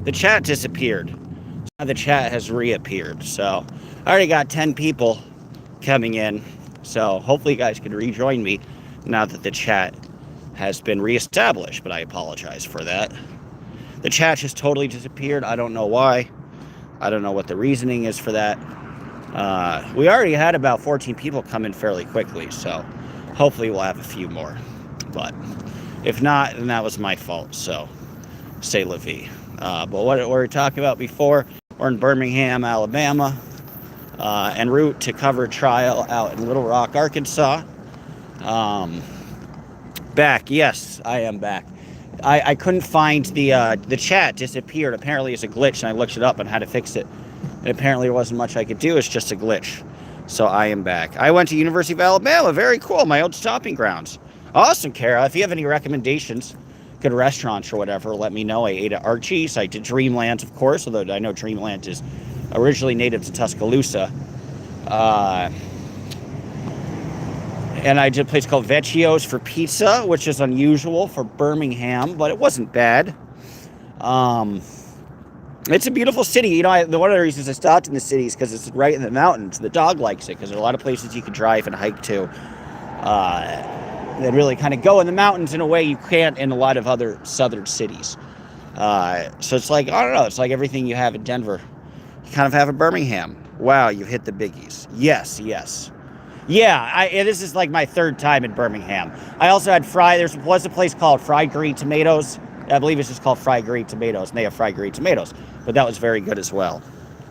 The chat disappeared. Now the chat has reappeared. So I already got 10 people coming in. So hopefully you guys can rejoin me now that the chat has been reestablished. But I apologize for that. The chat just totally disappeared. I don't know why. I don't know what the reasoning is for that. We already had about 14 people come in fairly quickly. So hopefully we'll have a few more. But if not, then that was my fault. So say la vie. But what we were talking about before, we're in Birmingham, Alabama, en route to cover a trial out in Little Rock, Arkansas. Back, yes, I am back. I couldn't find the chat disappeared. Apparently it's a glitch, and I looked it up on how to fix it. And apparently there wasn't much I could do. It's just a glitch. So I am back. I went to University of Alabama. Very cool. My old stomping grounds. Awesome, Kara. If you have any recommendations, good restaurants or whatever, let me know. I ate at Archie's. I did Dreamland, of course, although I know Dreamland is originally native to Tuscaloosa. And I did a place called Vecchio's for pizza, which is unusual for Birmingham, but it wasn't bad. It's a beautiful city. You know, one of the reasons I stopped in the city is because it's right in the mountains. The dog likes it because there are a lot of places you can drive and hike to. That really kind of go in the mountains in a way you can't in a lot of other southern cities. So it's like, I don't know, it's like everything you have in Denver, you kind of have in Birmingham. Wow, you've hit the biggies. Yes. Yeah, this is like my third time in Birmingham. I also had there was a place called Fried Green Tomatoes. I believe it's just called Fried Green Tomatoes, and they have fried green tomatoes. But that was very good as well.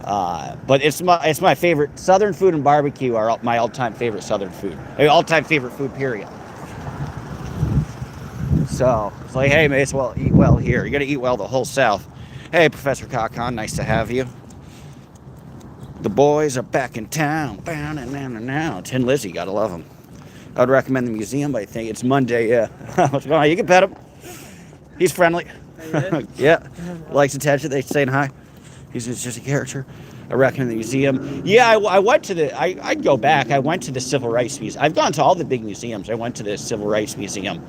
But it's my favorite. Southern food and barbecue are my all-time favorite Southern food. All-time favorite food, period. So it's like, hey, may as well eat well here. You're going to eat well the whole South. Hey, Professor Cockon, nice to have you. The boys are back in town. Now, Tin Lizzy, gotta love him. I would recommend the museum, but I think it's Monday. Yeah, what's going on? You can pet him. He's friendly. Yeah, likes attention. They saying hi. He's just a character. I recommend the museum. Yeah, I went to I'd go back. I went to the Civil Rights Museum. I've gone to all the big museums. I went to the Civil Rights Museum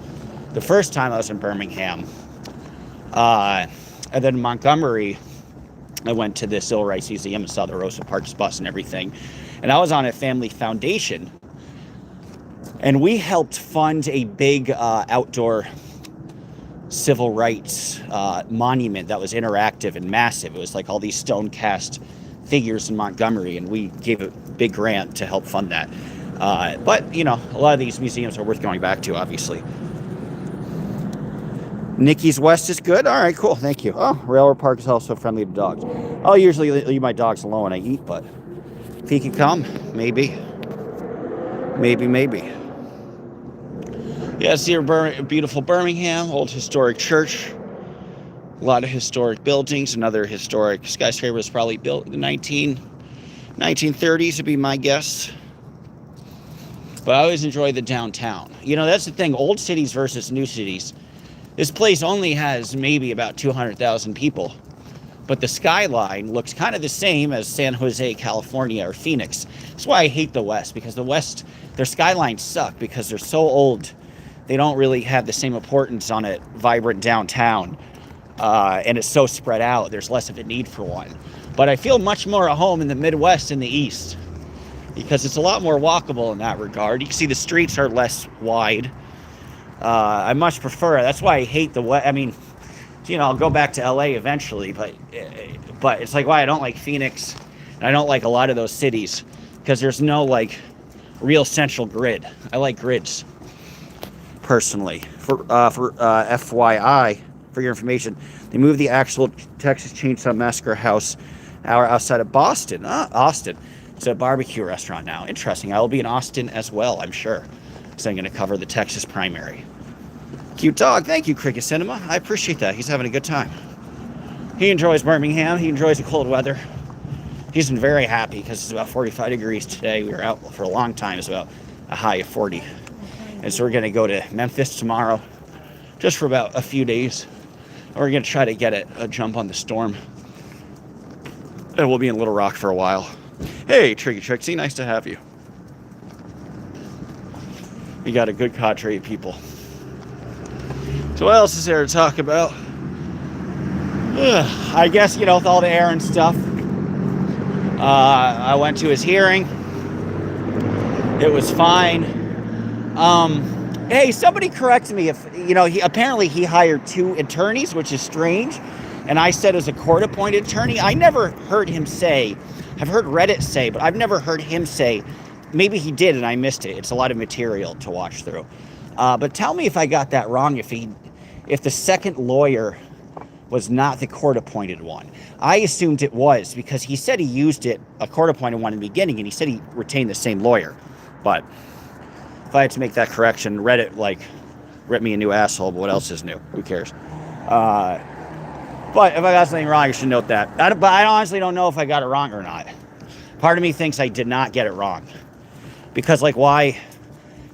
the first time I was in Birmingham. And then in Montgomery, I went to the Civil Rights Museum and saw the Rosa Parks bus and everything. And I was on a family foundation. And we helped fund a big outdoor civil rights monument that was interactive and massive. It was like all these stone cast figures in Montgomery, and we gave a big grant to help fund that. But, you know, a lot of these museums are worth going back to, obviously. Nikki's West is good. All right, cool. Thank you. Oh, Railroad Park is also friendly to dogs. I'll usually leave my dogs alone when I eat, but if he can come, maybe. Yeah, it's here, beautiful Birmingham, old historic church. A lot of historic buildings. Another historic skyscraper was probably built in the 1930s, would be my guess. But I always enjoy the downtown. You know, that's the thing. Old cities versus new cities. This place only has maybe about 200,000 people. But the skyline looks kind of the same as San Jose, California, or Phoenix. That's why I hate the West, because the West, their skylines suck because they're so old. They don't really have the same importance on a vibrant downtown. And it's so spread out, there's less of a need for one. But I feel much more at home in the Midwest and the East, because it's a lot more walkable in that regard. You can see the streets are less wide. I much prefer it. That's why I hate the West. I mean, you know, I'll go back to LA eventually, but it's like why I don't like Phoenix, and I don't like a lot of those cities, because there's no like real central grid. I like grids personally. For FYI, for your information, they moved the actual Texas Chainsaw Massacre house outside of Boston. Austin. It's a barbecue restaurant now. Interesting. I will be in Austin as well, I'm sure, because I'm going to cover the Texas primary. Cute dog. Thank you, Cricket Cinema. I appreciate that. He's having a good time. He enjoys Birmingham. He enjoys the cold weather. He's been very happy because it's about 45 degrees today. We were out for a long time. It's about a high of 40. And so we're going to go to Memphis tomorrow, just for about a few days. And we're going to try to get a jump on the storm. And we'll be in Little Rock for a while. Hey, Tricky Trixie, nice to have you. We got a good cadre of people. So what else is there to talk about? I guess, with all the Aaron stuff, I went to his hearing. It was fine. Hey, somebody correct me if, he hired 2 attorneys, which is strange. And I said as a court-appointed attorney, I never heard him say, I've heard Reddit say, but I've never heard him say, maybe he did and I missed it. It's a lot of material to watch through. But tell me if I got that wrong, if the second lawyer was not the court-appointed one. I assumed it was because he said he used a court-appointed one in the beginning, and he said he retained the same lawyer. But if I had to make that correction, Reddit, ripped me a new asshole, but what else is new? Who cares? But if I got something wrong, I should note that. But I honestly don't know if I got it wrong or not. Part of me thinks I did not get it wrong. Because, why?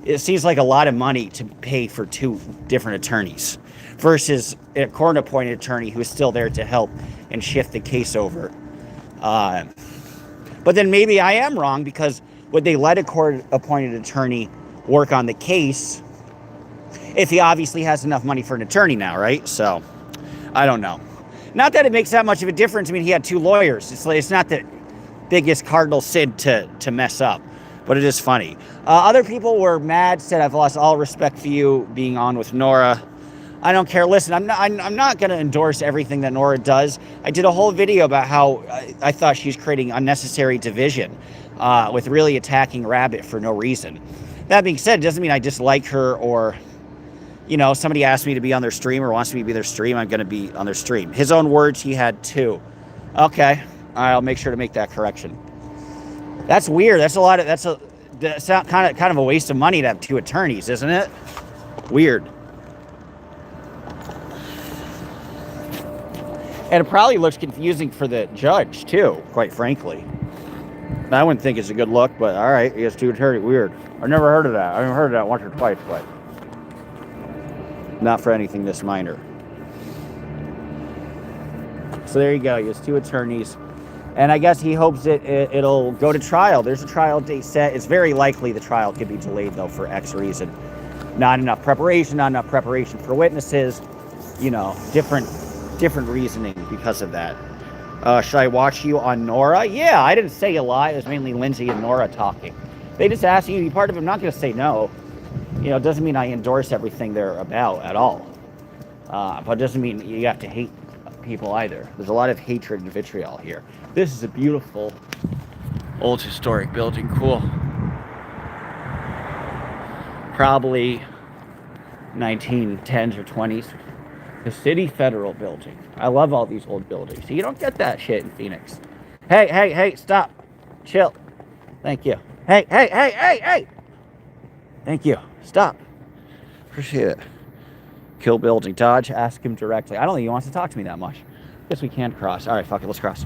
It seems like a lot of money to pay for 2 different attorneys versus a court-appointed attorney who is still there to help and shift the case over. But then maybe I am wrong, because would they let a court-appointed attorney work on the case if he obviously has enough money for an attorney now, right? So, I don't know. Not that it makes that much of a difference. I mean, he had 2 lawyers. It's not the biggest cardinal sin to mess up, but it is funny. Other people were mad, said, I've lost all respect for you being on with Nora. I don't care. Listen, I'm not going to endorse everything that Nora does. I did a whole video about how I thought she's creating unnecessary division with really attacking Rabbit for no reason. That being said, it doesn't mean I dislike her or, somebody asked me to be on their stream or wants me to be their stream, I'm going to be on their stream. His own words, he had 2. Okay. I'll make sure to make that correction. That's weird. That's kind of a waste of money to have 2 attorneys, isn't it? Weird. And it probably looks confusing for the judge, too, quite frankly. I wouldn't think it's a good look, but all right, he has 2 attorneys. Weird. I've never heard of that. I've heard of that once or twice, but not for anything this minor. So there you go. He has 2 attorneys. And I guess he hopes it'll go to trial. There's a trial date set. It's very likely the trial could be delayed, though, for X reason. Not enough preparation for witnesses, different reasoning because of that. Should I watch you on Nora? Yeah, I didn't say a lot. It was mainly Lindsay and Nora talking. They just asked you to be part of it. I'm not going to say no. It doesn't mean I endorse everything they're about at all. But it doesn't mean you have to hate people either. There's a lot of hatred and vitriol here. This is a beautiful old historic building. Cool. Probably 1910s or 20s. The City Federal Building. I love all these old buildings. You don't get that shit in Phoenix. Hey, stop. Chill. Thank you. Hey. Thank you. Stop. Appreciate it. Kill building. Dodge, ask him directly. I don't think he wants to talk to me that much. Guess we can cross. All right, fuck it, let's cross.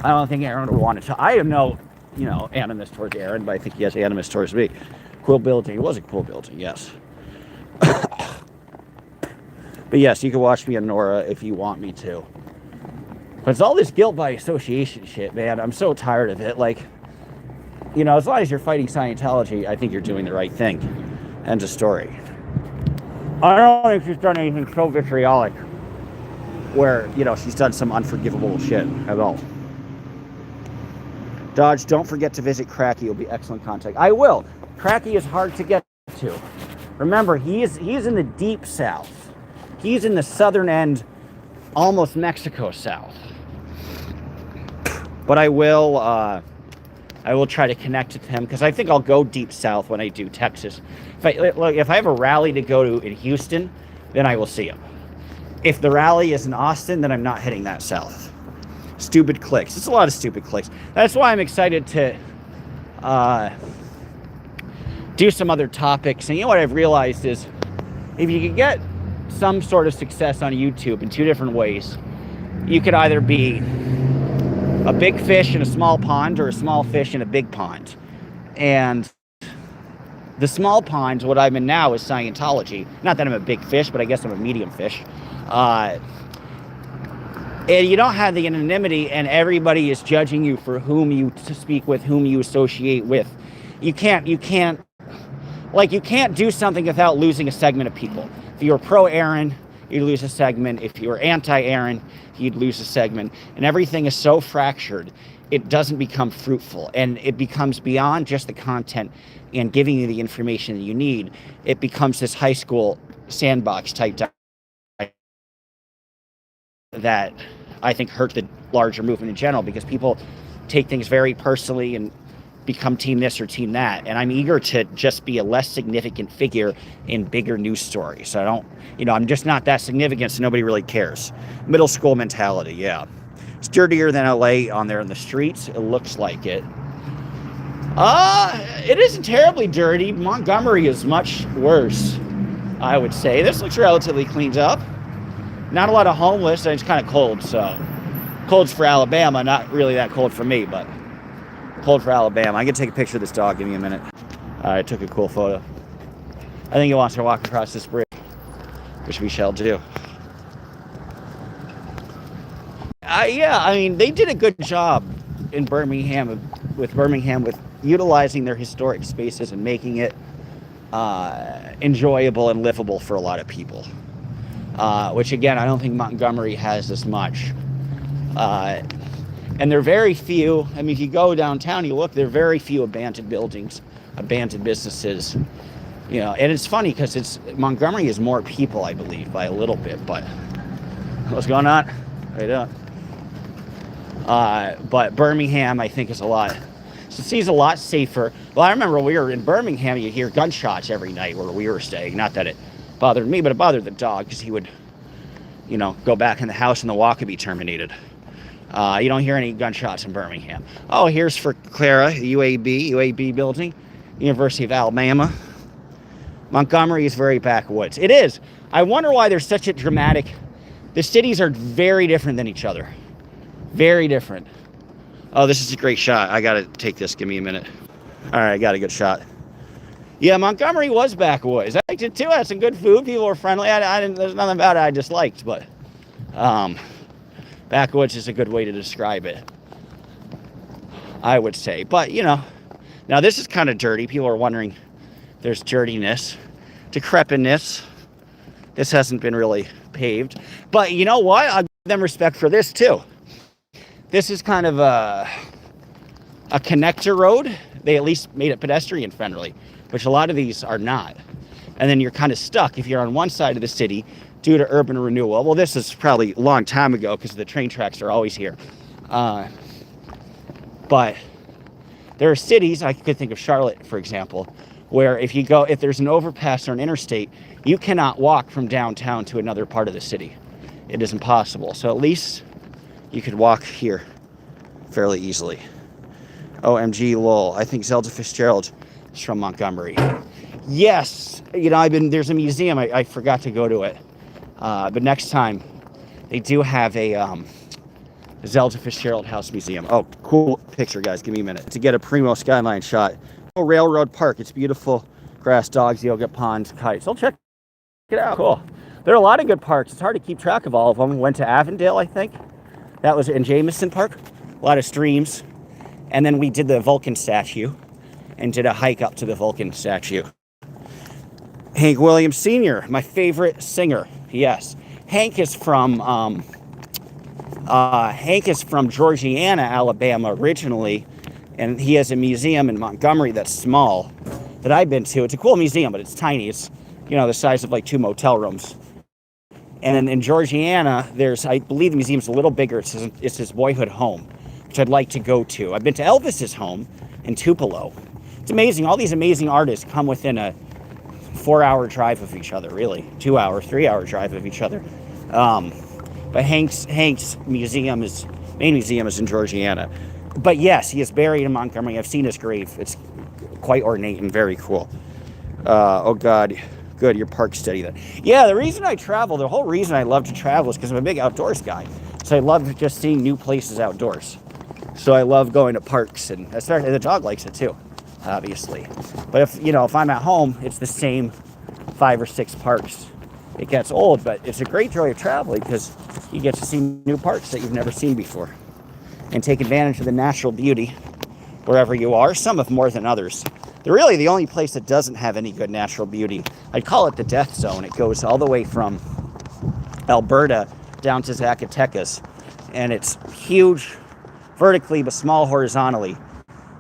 I don't think Aaron would want to talk. I have no, animus towards Aaron, but I think he has animus towards me. Cool building. It was a cool building, yes. But yes, you can watch me on Nora if you want me to. But it's all this guilt by association shit, man. I'm so tired of it. As long as you're fighting Scientology, I think you're doing the right thing. End of story. I don't think she's done anything so vitriolic where, she's done some unforgivable shit at all. Dodge, don't forget to visit Cracky. It'll be excellent contact. I will. Cracky is hard to get to. Remember, he is in the deep south. He's in the southern end, almost Mexico south. But I will try to connect with him because I think I'll go deep south when I do Texas. If I have a rally to go to in Houston, then I will see him. If the rally is in Austin, then I'm not heading that south. Stupid clicks. It's a lot of stupid clicks. That's why I'm excited to do some other topics. And what I've realized is if you can get some sort of success on YouTube in 2 different ways, you could either be a big fish in a small pond or a small fish in a big pond. And the small pond, what I'm in now, is Scientology. Not that I'm a big fish, but I guess I'm a medium fish. And you don't have the anonymity, and everybody is judging you for whom you speak with, whom you associate with. You can't do something without losing a segment of people. If you're pro Aaron, you'd lose a segment. If you were anti-Aaron, you'd lose a segment. And everything is so fractured, it doesn't become fruitful. And it becomes beyond just the content and giving you the information that you need. It becomes this high school sandbox type that I think hurt the larger movement in general, because people take things very personally and become team this or team that. And I'm eager to just be a less significant figure in bigger news stories. I don't, I'm just not that significant, so nobody really cares. Middle school mentality, yeah. It's dirtier than LA on there in the streets. It looks like it. It isn't terribly dirty. Montgomery is much worse, I would say. This looks relatively cleaned up. Not a lot of homeless, and it's kind of cold, so. Cold's for Alabama, not really that cold for me, but cold for Alabama. I can take a picture of this dog. Give me a minute. I took a cool photo. I think he wants to walk across this bridge, which we shall do. They did a good job in Birmingham with utilizing their historic spaces and making it enjoyable and livable for a lot of people. Which, again, I don't think Montgomery has as much. And there are very few, if you go downtown, you look, there are very few abandoned buildings, abandoned businesses, and it's funny because Montgomery is more people, I believe, by a little bit, but what's going on? How you doing? But Birmingham, I think, is seems a lot safer. Well, I remember when we were in Birmingham, you hear gunshots every night where we were staying. Not that it bothered me, but it bothered the dog because he would, go back in the house and the walk would be terminated. You don't hear any gunshots in Birmingham. Oh, here's for Clara, UAB building, University of Alabama. Montgomery is very backwoods. It is. I wonder why there's such a dramatic. The cities are very different than each other. Very different. Oh, this is a great shot. I got to take this. Give me a minute. All right, I got a good shot. Yeah, Montgomery was backwoods. I liked it too. I had some good food. People were friendly. There's nothing about it I disliked, but backwoods is a good way to describe it, I would say. But, now this is kind of dirty. People are wondering, there's dirtiness, decrepitness. This hasn't been really paved. But you know what? I'll give them respect for this too. This is kind of a connector road. They at least made it pedestrian friendly, which a lot of these are not. And then you're kind of stuck if you're on one side of the city due to urban renewal. Well, this is probably a long time ago because the train tracks are always here. But there are cities, I could think of Charlotte, for example, where if there's an overpass or an interstate, you cannot walk from downtown to another part of the city. It is impossible. So at least you could walk here fairly easily. OMG, lol. I think Zelda Fitzgerald is from Montgomery. Yes, there's a museum. I forgot to go to it. But next time, they do have a Zelda Fitzgerald House Museum. Oh, cool picture, guys. Give me a minute to get a primo skyline shot. Railroad Park. It's beautiful. Grass, dogs, yoga ponds, kites. I'll check it out. Cool. There are a lot of good parks. It's hard to keep track of all of them. Went to Avondale, I think. That was in Jameson Park. A lot of streams. And then we did the Vulcan statue and did a hike up to the Vulcan statue. Hank Williams Sr., my favorite singer. Yes. Hank is from Georgiana, Alabama originally, and he has a museum in Montgomery that's small that I've been to. It's a cool museum, but it's tiny. It's, the size of like 2 motel rooms. And then in Georgiana, I believe the museum's a little bigger. It's his boyhood home, which I'd like to go to. I've been to Elvis's home in Tupelo. It's amazing. All these amazing artists come within a 4-hour drive of each other, really. 2-hour, 3-hour drive of each other. But Hank's main museum is in Georgiana. But yes, he is buried in Montgomery. I've seen his grave. It's quite ornate and very cool. Oh God. Good, you're park steady then. Yeah, the whole reason I love to travel is because I'm a big outdoors guy. So I love just seeing new places outdoors. So I love going to parks, and the dog likes it too, obviously. But if I'm at home, it's the same 5 or 6 parks. It gets old, but it's a great joy of traveling because you get to see new parks that you've never seen before and take advantage of the natural beauty wherever you are. Some have more than others. They're really the only place that doesn't have any good natural beauty. I'd call it the death zone. It goes all the way from Alberta down to Zacatecas. And it's huge vertically but small horizontally.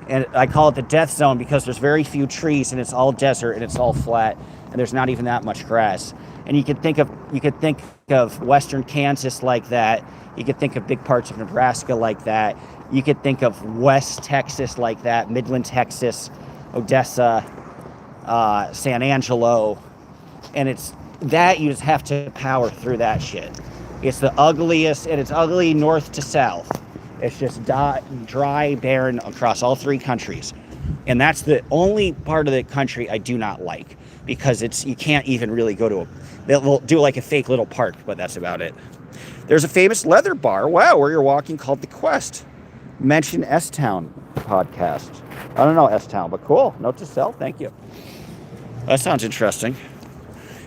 And I call it the death zone because there's very few trees and it's all desert and it's all flat and there's not even that much grass. And you could think of western Kansas like that. You could think of big parts of Nebraska like that. You could think of West Texas like that, Midland, Texas, Odessa, San Angelo. And it's that you just have to power through that shit. It's the ugliest, and it's ugly north to south. It's just dry, barren across all three countries. And that's the only part of the country I do not like, because you can't even really go to they'll do like a fake little park, but that's about it. There's a famous leather bar, wow, where you're walking, called The Quest. Mention S-Town podcast. I don't know S-Town, but cool. Note to self, thank you. That sounds interesting.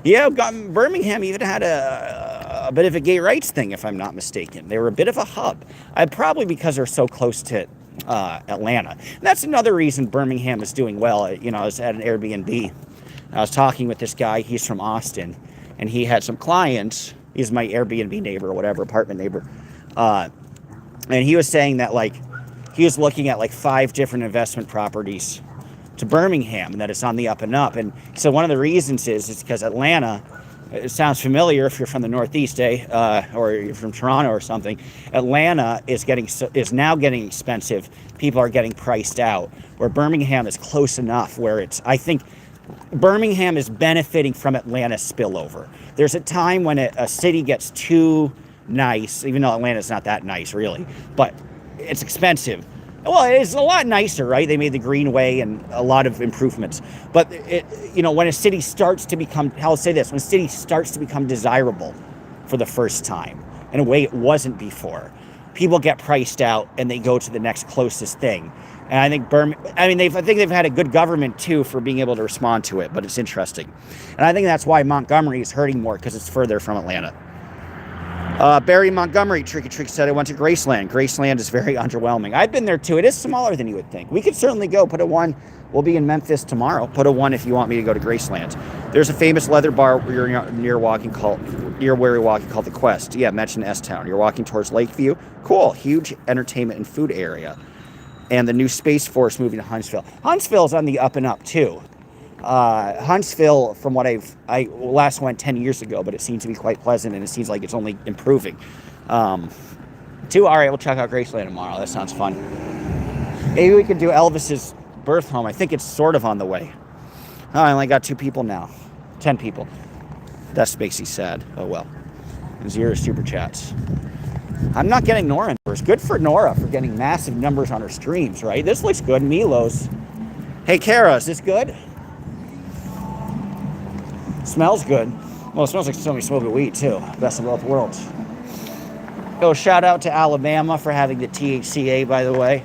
Yeah, Birmingham even had a bit of a gay rights thing, if I'm not mistaken. They were a bit of a hub. Probably because they're so close to Atlanta. And that's another reason Birmingham is doing well. I was at an Airbnb. I was talking with this guy. He's from Austin. And he had some clients. He's my Airbnb neighbor or whatever, apartment neighbor. And he was saying that, he was looking at, 5 different investment properties to Birmingham, and that it's on the up and up. And so one of the reasons is because Atlanta, it sounds familiar if you're from the Northeast, or you're from Toronto or something. Atlanta is now getting expensive. People are getting priced out, where Birmingham is close enough where I think Birmingham is benefiting from Atlanta's spillover. There's a time when a city gets too nice, even though Atlanta's not that nice really, but it's expensive. Well, it's a lot nicer, right? They made the Greenway and a lot of improvements. But, when a city starts to become, I'll say this, when a city starts to become desirable for the first time, in a way it wasn't before, people get priced out and they go to the next closest thing. And I think I think they've had a good government too for being able to respond to it, but it's interesting. And I think that's why Montgomery is hurting more, because it's further from Atlanta. Barry Montgomery, Tricky Trick, said, I went to Graceland. Graceland is very underwhelming. I've been there too. It is smaller than you would think. We could certainly go. Put a 1. We'll be in Memphis tomorrow. Put a 1 if you want me to go to Graceland. There's a famous leather bar where you're near where you're walking called The Quest. Yeah, mention S-Town. You're walking towards Lakeview. Cool. Huge entertainment and food area. And the new Space Force moving to Huntsville. Huntsville's on the up and up too. Huntsville, from what I last went 10 years ago, but it seems to be quite pleasant, and it seems like it's only improving. All right, we'll check out Graceland tomorrow. That sounds fun. Maybe we could do Elvis's birth home. I think it's sort of on the way. Oh, I only got 2 people now. 10 people. That makes me sad. Oh, well. 0 super chats. I'm not getting Nora numbers. Good for Nora for getting massive numbers on her streams, right? This looks good. Milos. Hey, Kara, is this good? Smells good. Well, it smells like somebody smoking weed, too. Best of both worlds. Shout out to Alabama for having the THCA, by the way.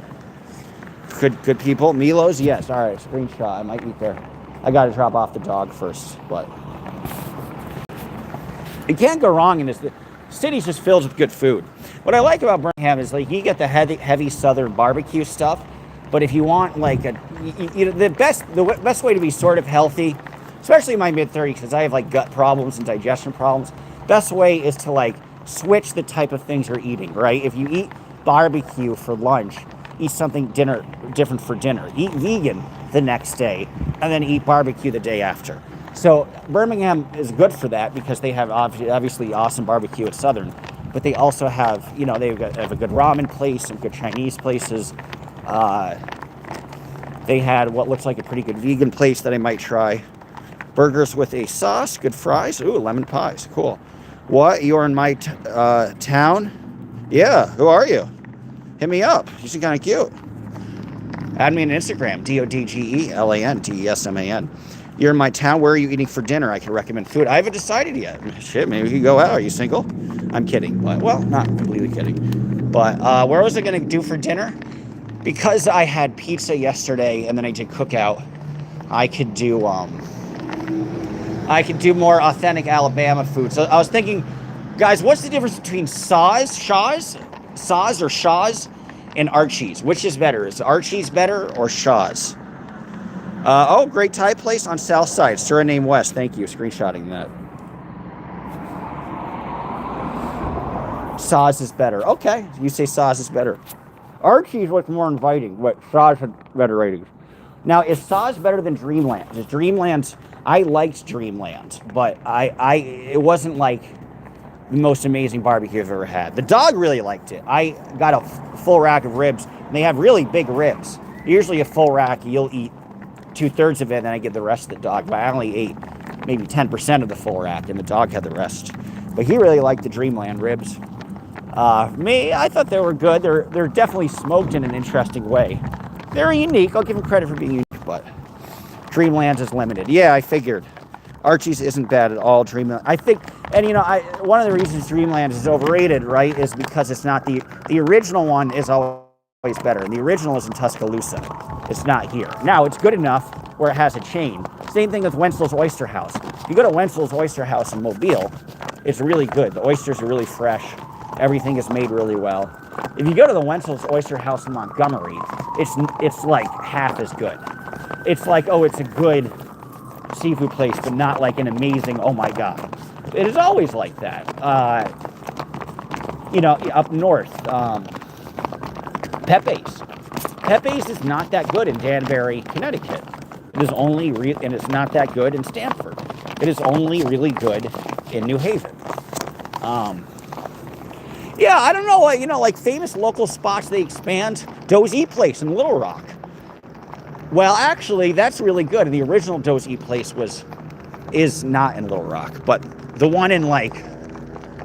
Good people. Milos, yes. All right, screenshot. I might eat there. I got to drop off the dog first, but you can't go wrong in this. The city's just filled with good food. What I like about Birmingham is, you get the heavy southern barbecue stuff, but if you want the best way to be sort of healthy, especially in my mid-30s, because I have gut problems and digestion problems, best way is to switch the type of things you're eating, right? If you eat barbecue for lunch, eat something different for dinner. Eat vegan the next day, and then eat barbecue the day after. So Birmingham is good for that, because they have obviously awesome barbecue at Southern, but they also have, they have a good ramen place, some good Chinese places. They had what looks like a pretty good vegan place that I might try. Burgers with a sauce, good fries. Ooh, lemon pies, cool. What? You're in my town? Yeah, who are you? Hit me up. You seem kind of cute. Add me on Instagram, DODGELANDESMAN. You're in my town. Where are you eating for dinner? I can recommend food. I haven't decided yet. Shit, maybe we could go out. Are you single? I'm kidding, but, well, not completely kidding. But where was I going to do for dinner? Because I had pizza yesterday and then I did cookout, I could do more authentic Alabama food. So I was thinking, guys, what's the difference between Shaw's, and Archie's? Which is better? Is Archie's better or Shaw's? Great Thai place on South Side. Suriname West. Thank you. Screenshotting that. Saws is better. Okay, you say Saws is better. Archie's was more inviting, but Saws had better ratings. Now, is Saws better than Dreamland? Is Dreamland? I liked Dreamland, but it wasn't like the most amazing barbecue I've ever had. The dog really liked it. I got a full rack of ribs, and they have really big ribs. Usually a full rack, you'll eat 2/3 of it, and then I get the rest of the dog. But I only ate maybe 10% of the full rack, and the dog had the rest. But he really liked the Dreamland ribs. Me, I thought they were good. They're definitely smoked in an interesting way. They're unique. I'll give them credit for being unique, but Dreamland is limited. Yeah, I figured. Archie's isn't bad at all. Dreamland, I think, and one of the reasons Dreamland is overrated, right, is because it's not the original one is always better, and the original is in Tuscaloosa. It's not here. Now, it's good enough where it has a chain. Same thing with Wenzel's Oyster House. If you go to Wenzel's Oyster House in Mobile, it's really good. The oysters are really fresh. Everything is made really well. If you go to the Wenzel's Oyster House in Montgomery, it's like half as good. It's like, oh, it's a good seafood place, but not like an amazing, oh my God. It is always like that. Up north, Pepe's. Pepe's is not that good in Danbury, Connecticut. It is only, and it's not that good in Stamford. It is only really good in New Haven. Yeah, I don't know, like famous local spots, they expand. Doe's Eat Place in Little Rock. Well, actually, that's really good. And the original Doe's Eat Place is not in Little Rock, but the one in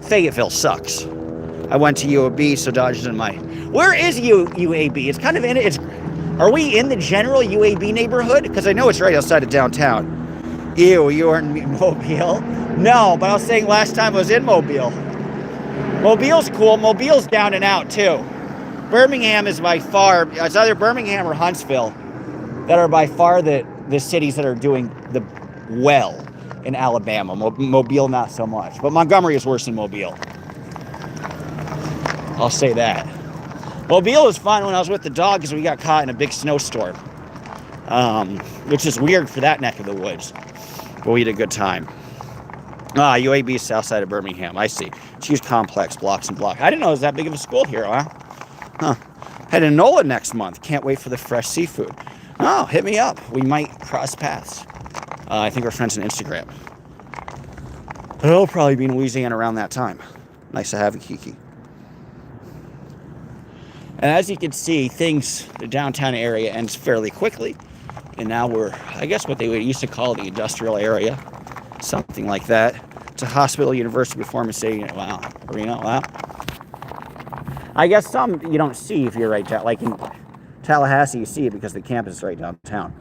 Fayetteville sucks. I went to UAB, so Dodge is in my. Where is UAB? It's kind of in it. Are we in the general UAB neighborhood? Because I know it's right outside of downtown. Ew, you are in Mobile? No, but I was saying last time I was in Mobile. Mobile's cool. Mobile's down and out too. Birmingham is by far, it's either Birmingham or Huntsville that are by far the cities that are doing the well in Alabama. Mobile, not so much. But Montgomery is worse than Mobile. I'll say that. Mobile was fun when I was with the dog because we got caught in a big snowstorm. Which is weird for that neck of the woods. But we had a good time. UAB is south side of Birmingham. I see. It's huge complex, blocks and blocks. I didn't know it was that big of a school here, huh? Heading to NOLA next month. Can't wait for the fresh seafood. Oh, hit me up. We might cross paths. I think we're friends on Instagram. But it'll probably be in Louisiana around that time. Nice to have you, Kiki. And as you can see, the downtown area ends fairly quickly. And now we're, I guess what they would used to call the industrial area. Something like that. It's a hospital, university, performance arena. Wow. I guess some you don't see if you're right down. Like in Tallahassee, you see it because the campus is right downtown.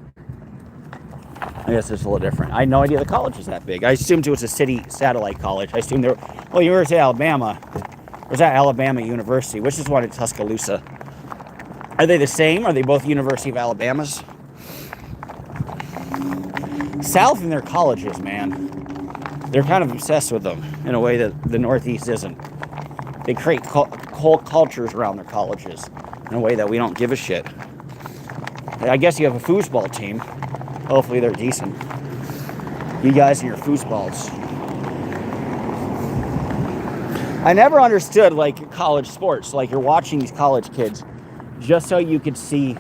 I guess it's a little different. I had no idea the college was that big. I assumed it was a city satellite college. I assumed University of Alabama. Was that Alabama University? Which is one in Tuscaloosa? Are they the same? Are they both University of Alabamas? South in their colleges, man. They're kind of obsessed with them in a way that the Northeast isn't. They create whole cultures around their colleges in a way that we don't give a shit. I guess you have a foosball team. Hopefully they're decent. You guys and your foosballs. I never understood college sports. Like you're watching these college kids just so you could see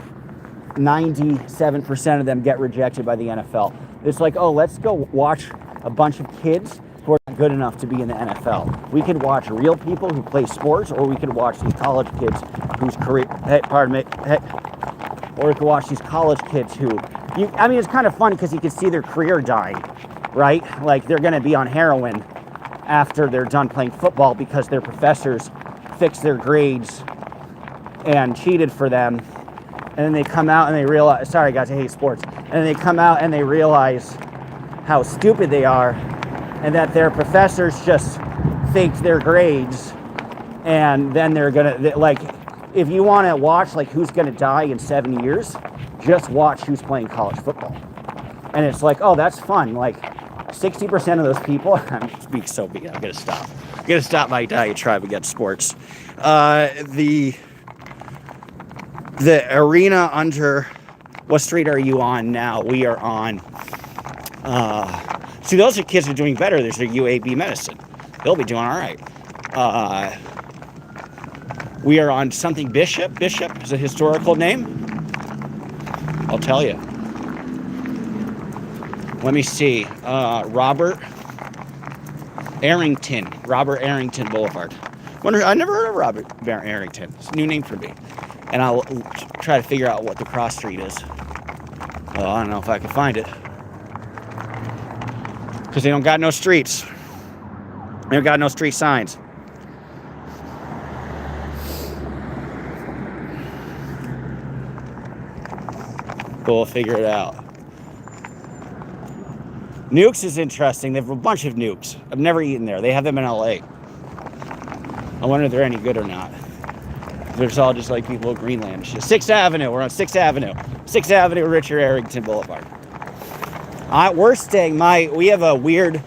97% of them get rejected by the NFL. It's like, oh, let's go watch a bunch of kids who are not good enough to be in the NFL. We could watch real people who play sports, or we could watch these college kids whose career, or we could watch these college kids who, it's kind of funny because you can see their career dying, right? Like they're going to be on heroin after they're done playing football because their professors fixed their grades and cheated for them. And then they come out and they realize, sorry guys, I hate sports. And then they come out and they realize how stupid they are and that their professors just faked their grades. And then they're gonna, if you want to watch who's gonna die in 7 years, just watch who's playing college football. And it's like, oh, that's fun. 60% of those people, I'm being so big, I'm gonna stop. I'm gonna stop my diatribe against sports. The arena under, what street are you on now? We are on, see, those are kids who are doing better. There's a UAB medicine. They'll be doing all right. We are on something Bishop. Bishop is a historical name. I'll tell you. Let me see. Robert Arrington Boulevard. I never heard of Robert Arrington. It's a new name for me. And I'll try to figure out what the cross street is. Well, I don't know if I can find it. Because they don't got no streets. They don't got no street signs. We'll figure it out. Nukes is interesting. They have a bunch of nukes. I've never eaten there. They have them in LA. I wonder if they're any good or not. There's all just like people of Greenland. 6th Avenue. We're on 6th Avenue. 6th Avenue, Richard Arrington Boulevard. We're staying, we have a weird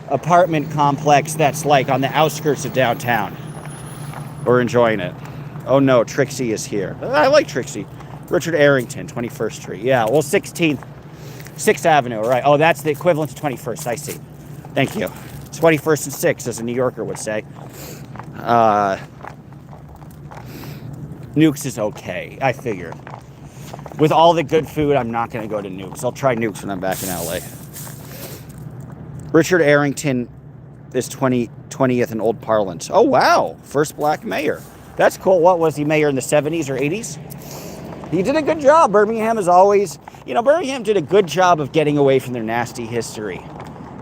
apartment complex that's like on the outskirts of downtown. We're enjoying it. Oh no, Trixie is here. I like Trixie. Richard Arrington, 21st Street. Yeah, well, 6th Avenue, right. Oh, that's the equivalent to 21st. I see. Thank you. 21st and 6th, as a New Yorker would say. Nukes is okay, I figured. With all the good food, I'm not going to go to Nukes. I'll try Nukes when I'm back in LA. Richard Arrington is 20th and Old Parliament. Oh, wow. First black mayor. That's cool. What was he, mayor in the 70s or 80s? He did a good job. Birmingham is always... Birmingham did a good job of getting away from their nasty history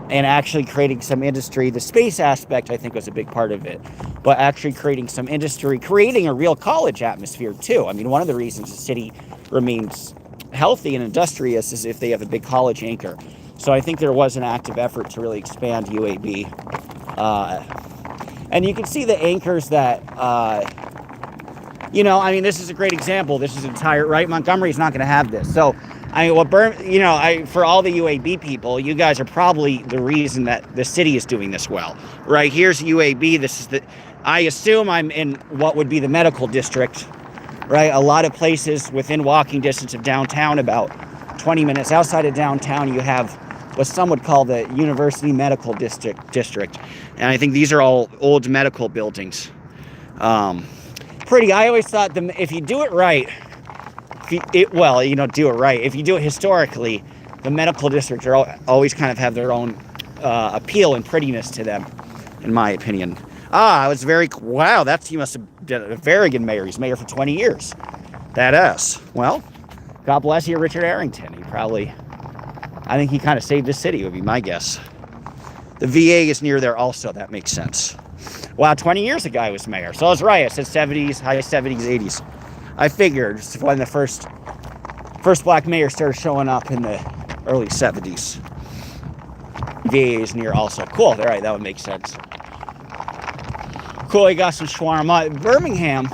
and actually creating some industry. The space aspect, I think, was a big part of it. But actually creating some industry, creating a real college atmosphere, too. I mean, one of the reasons the city remains healthy and industrious is if they have a big college anchor. So I think there was an active effort to really expand UAB. And you can see the anchors that... this is a great example. This is entire... Right? Montgomery's not going to have this. So... for all the UAB people, you guys are probably the reason that the city is doing this well, right? Here's UAB. I assume I'm in what would be the medical district, right? A lot of places within walking distance of downtown, about 20 minutes outside of downtown, you have what some would call the University Medical District. And I think these are all old medical buildings. I always thought if you do it right, do it right. If you do it historically, the medical districts always kind of have their own appeal and prettiness to them, in my opinion. It was wow, he must have done a very good mayor. He's mayor for 20 years. Badass. Well, God bless you, Richard Arrington. I think he kind of saved the city, would be my guess. The VA is near there also. That makes sense. Wow, 20 years ago I was mayor. So I was right. I said 70s, high 70s, 80s. I figured just when the first black mayor started showing up in the early 70s. VA is near also. Cool. All right, that would make sense. Cool, you got some shawarma. Birmingham,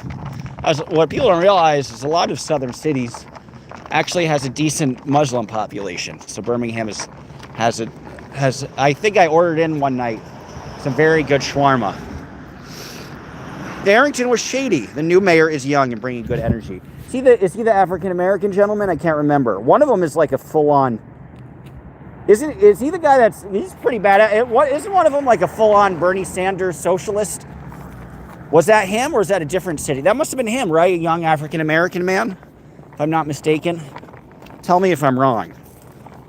what people don't realize is a lot of southern cities actually has a decent Muslim population. So Birmingham has I think I ordered in one night some very good shawarma. Arrington was shady. The new mayor is young and bringing good energy. Is he the African-American gentleman? I can't remember. One of them is like a full-on... Is he the guy he's pretty bad at it? Isn't one of them like a full-on Bernie Sanders socialist? Was that him or is that a different city? That must have been him, right? A young African-American man, if I'm not mistaken. Tell me if I'm wrong.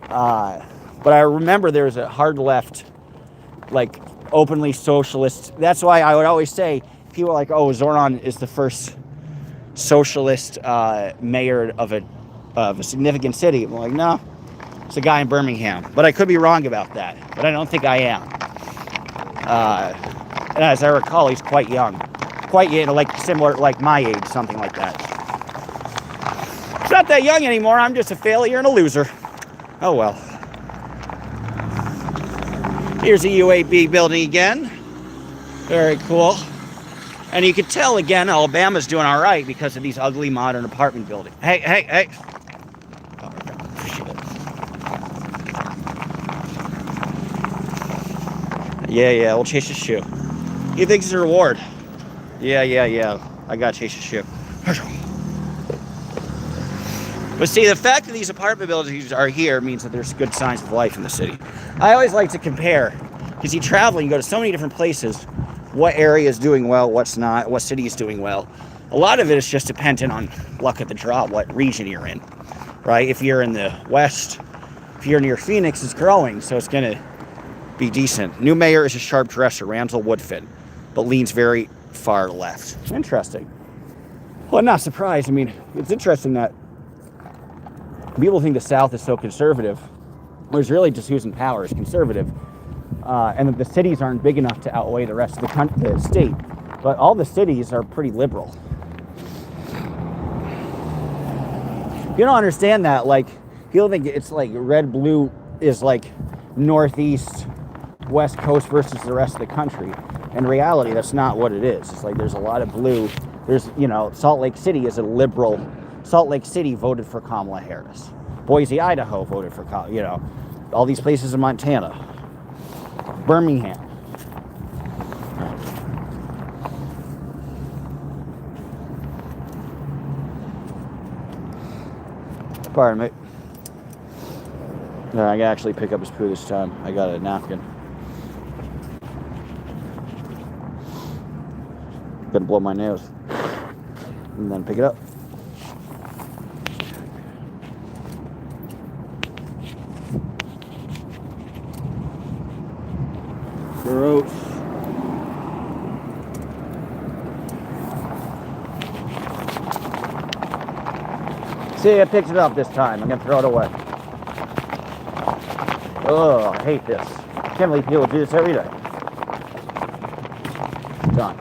But I remember there was a hard left, like openly socialist. That's why I would always say, people are like, oh, Zoran is the first socialist mayor of a significant city. I'm like, no, it's a guy in Birmingham. But I could be wrong about that. But I don't think I am. And as I recall, he's quite young. Similar, like my age, something like that. It's not that young anymore. I'm just a failure and a loser. Oh, well. Here's a UAB building again. Very cool. And you can tell, again, Alabama's doing all right because of these ugly modern apartment buildings. Hey. Oh, my God. Appreciate it. Yeah, we'll chase his shoe. He thinks it's a reward. Yeah. I gotta chase his shoe. But see, the fact that these apartment buildings are here means that there's good signs of life in the city. I always like to compare, because you travel and you go to so many different places. what area is doing well, what's not, what city is doing well. A lot of it is just dependent on luck of the draw, what region you're in, right? If you're in the west, if you're near Phoenix, it's growing, so it's going to be decent. New mayor is a sharp dresser, Randall Woodfin, but leans very far left. Interesting. Well, I'm not surprised. I mean, it's interesting that people think the South is so conservative, whereas really just who's in power is conservative. And that the cities aren't big enough to outweigh the rest of the state. But all the cities are pretty liberal. You don't understand that. Like, people think it's like red, blue is like northeast, west coast versus the rest of the country. In reality, that's not what it is. It's like there's a lot of blue. There's, you know, Salt Lake City is a liberal. Salt Lake City voted for Kamala Harris. Boise, Idaho voted for, you know, all these places in Montana. Birmingham. Pardon me. I can actually pick up his poo this time. I got a napkin. Gonna blow my nose. And then pick it up. Gross. See, I picked it up this time. I'm gonna throw it away. Oh, I hate this. I can't believe people do this every day. Done.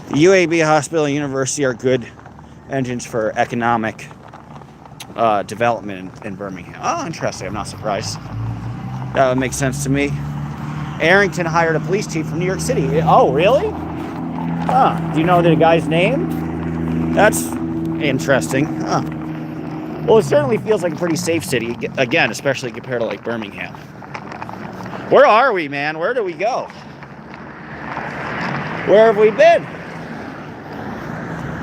The UAB Hospital and University are good engines for economic development in Birmingham. Oh, interesting. I'm not surprised. That would make sense to me. Arrington hired a police chief from New York City. Oh, really? Huh. Do you know the guy's name? That's interesting. Huh. Well, it certainly feels like a pretty safe city, again, especially compared to like Birmingham. Where are we, man? Where do we go? Where have we been?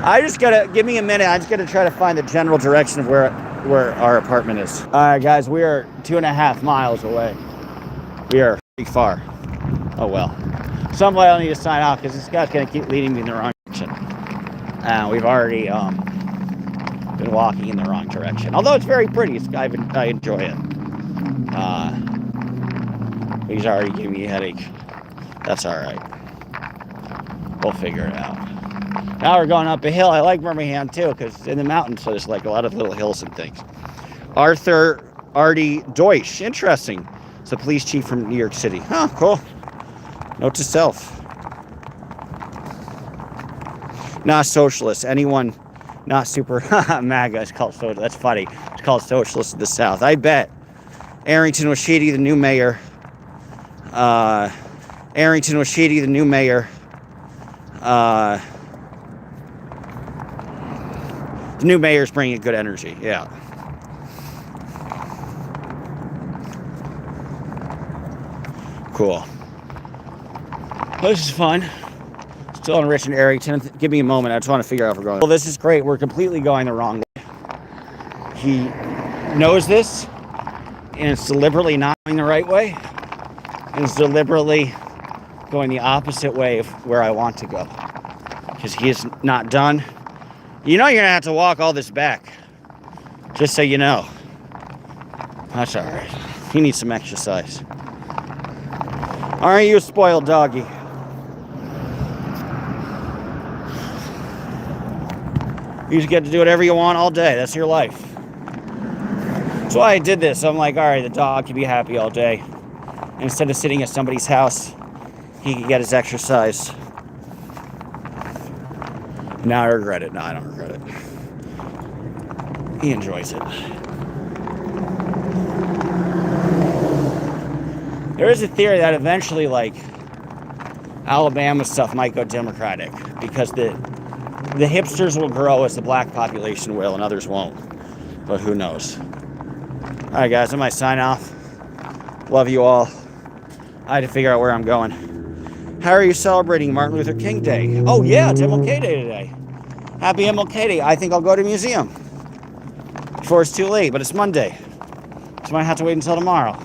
I just gotta, give me a minute. I just gotta try to find the general direction of where our apartment is. All right, guys, we are 2.5 miles away. We are pretty far. Oh, well. Somebody will need to sign off because this guy's gonna keep leading me in the wrong direction. We've already been walking in the wrong direction. Although it's very pretty, I enjoy it. He's already giving me a headache. That's all right. We'll figure it out. Now we're going up a hill. I like Birmingham too because it's in the mountains, so there's like a lot of little hills and things. Arthur Artie Deutsch, interesting. It's a police chief from New York City. Huh, cool. Note to self. Not socialist. Anyone not super MAGA is called socialist. That's funny. It's called socialist in the South. I bet. Arrington was shady, the new mayor. Arrington was shady, the new mayor. The new mayor's bringing good energy. Yeah. Cool. Well, this is fun. Still in Richmond, Arrington. Give me a moment. I just want to figure out if we're going. Well, this is great. We're completely going the wrong way. He knows this, and it's deliberately not going the right way. And it's deliberately going the opposite way of where I want to go. Because he is not done. You know you're going to have to walk all this back. Just so you know. That's all right. He needs some exercise. Aren't you a spoiled doggy? You just get to do whatever you want all day. That's your life. That's why I did this. I'm like, all right, the dog can be happy all day. And instead of sitting at somebody's house, he can get his exercise. Now I regret it. No, I don't regret it. He enjoys it. There is a theory that eventually, like, Alabama stuff might go Democratic because the hipsters will grow as the black population will and others won't. But who knows? All right, guys, I might sign off. Love you all. I had to figure out where I'm going. How are you celebrating Martin Luther King Day? Oh, yeah, it's MLK Day today. Happy MLK Day. I think I'll go to a museum before it's too late, but it's Monday. So I might have to wait until tomorrow.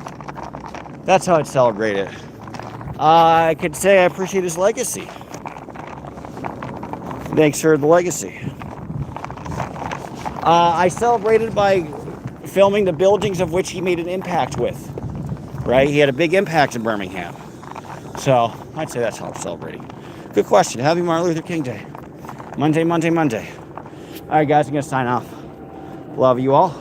That's how I'd celebrate it. I could say I appreciate his legacy. Thanks for the legacy. I celebrated by filming the buildings of which he made an impact with. Right? He had a big impact in Birmingham. So, I'd say that's how I'm celebrating. Good question. Happy Martin Luther King Day. Monday. Alright, guys, I'm going to sign off. Love you all.